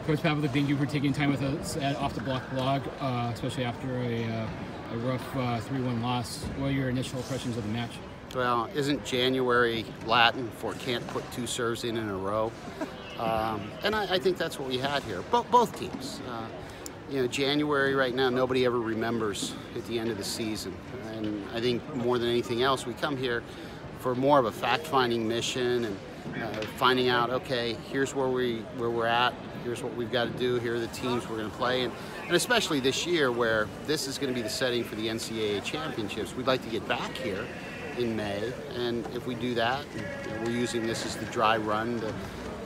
Coach Pavlik, thank you for taking time with us at Off the Block blog, especially after a rough 3-1 loss. What are your initial impressions of the match? Well, isn't January Latin for can't put two serves in a row? And I think that's what we had here. Both teams. You know, January right now, nobody ever remembers at the end of the season. And I think more than anything else, we come here for more of a fact-finding mission and finding out, okay, here's where we're at, here's what we've got to do, here are the teams we're going to play, and especially this year where this is going to be the setting for the NCAA championships. We'd like to get back here in May, and if we do that, we're using this as the dry run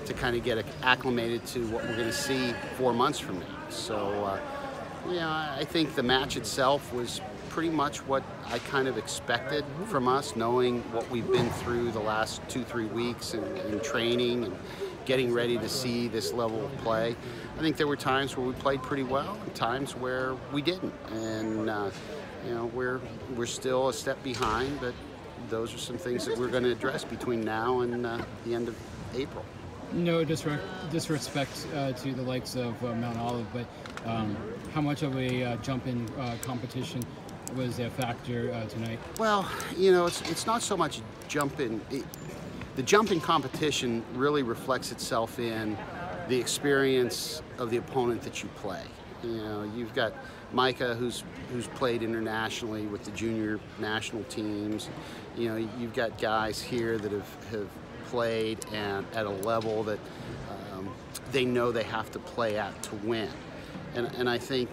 to kind of get acclimated to what we're going to see 4 months from now. So, yeah, I think the match itself was pretty much what I kind of expected from us, knowing what we've been through the last 2-3 weeks in training and getting ready to see this level of play. I think there were times where we played pretty well and times where we didn't. And, you know, we're still a step behind, but those are some things that we're going to address between now and the end of April. No disrespect to the likes of Mount Olive, but how much of a jump in competition was a factor tonight? Well, you know, it's not so much jump in. The jump in competition really reflects itself in the experience of the opponent that you play. You know, you've got Micah who's played internationally with the junior national teams. You know, you've got guys here that have played at a level that they know they have to play at to win. And I think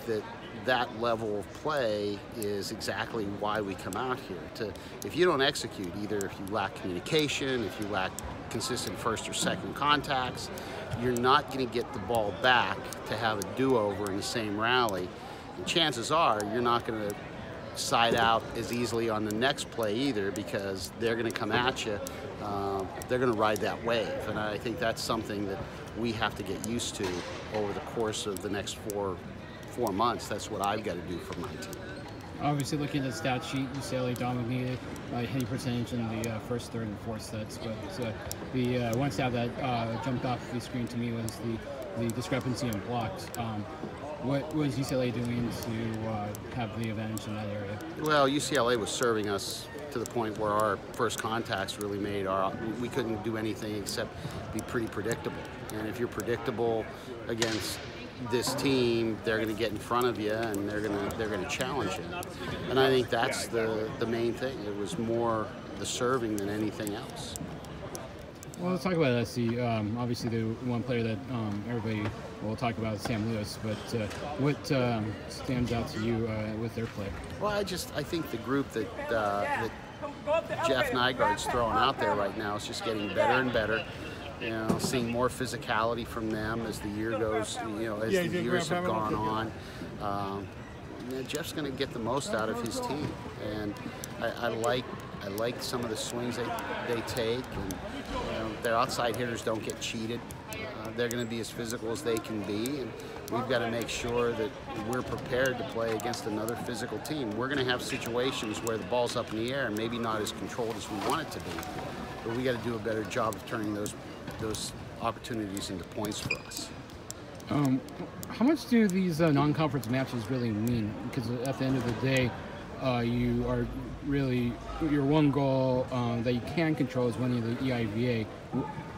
that level of play is exactly why we come out here. If you don't execute, either if you lack communication, if you lack consistent first or second contacts, you're not going to get the ball back to have a do-over in the same rally. And chances are you're not going to side out as easily on the next play either, because they're going to come at you. They're going to ride that wave, and I think that's something that we have to get used to over the course of the next four months. That's what I've got to do for my team. Obviously, looking at the stat sheet, UCLA dominated hitting percentage in the first, third, and fourth sets. But the one stat that jumped off the screen to me was the discrepancy in blocks. What was UCLA doing to have the advantage in that area? Well, UCLA was serving us to the point where our first contacts really made we couldn't do anything except be pretty predictable. And if you're predictable against this team, they're going to get in front of you and they're going to challenge you. And I think that's the main thing. It was more the serving than anything else. Well, let's talk about SC. Obviously, the one player that everybody will talk about is Sam Lewis, but what stands out to you with their play? Well, I think the group that Jeff Nygaard's throwing out there right now is just getting better and better. You know, seeing more physicality from them as the year goes, you know, as the years have gone on. Jeff's going to get the most out of his team, and I like some of the swings they take, and you know, their outside hitters don't get cheated. They're going to be as physical as they can be, and we've got to make sure that we're prepared to play against another physical team. We're going to have situations where the ball's up in the air, maybe not as controlled as we want it to be, but we got to do a better job of turning those opportunities into points for us. How much do these non-conference matches really mean? Because at the end of the day, you are really, your one goal that you can control is winning the EIVA.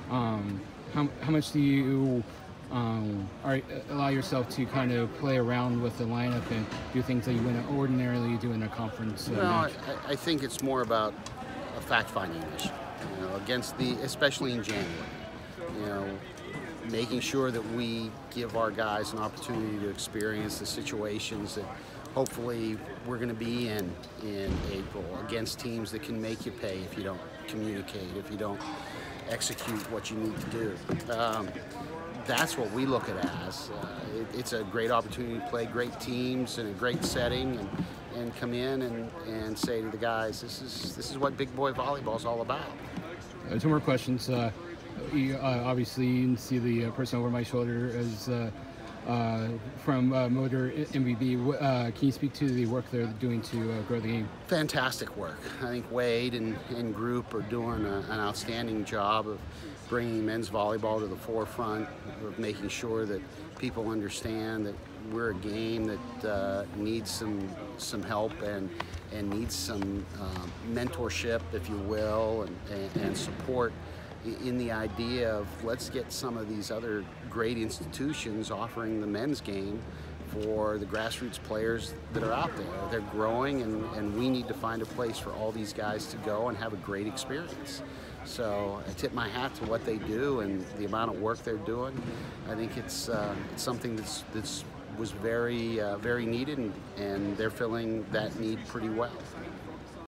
How much do you allow yourself to kind of play around with the lineup and do things that you wouldn't ordinarily do in a conference match? I think it's more about a fact-finding mission, you know, especially in January. You know, making sure that we give our guys an opportunity to experience the situations that hopefully we're going to be in April against teams that can make you pay if you don't communicate, if you don't execute what you need to do. That's what we look at it as. It's a great opportunity to play great teams in a great setting and come in and say to the guys, this is what big boy volleyball is all about. Two more questions. Obviously, you can see the person over my shoulder as from Motor MVB. Can you speak to the work they're doing to grow the game? Fantastic work. I think Wade and group are doing an outstanding job of bringing men's volleyball to the forefront, of making sure that people understand that we're a game that needs some help and needs some mentorship, if you will, and support in the idea of let's get some of these other great institutions offering the men's game for the grassroots players that are out there. They're growing, and we need to find a place for all these guys to go and have a great experience. So I tip my hat to what they do and the amount of work they're doing. I think it's something that's was very needed, and they're filling that need pretty well.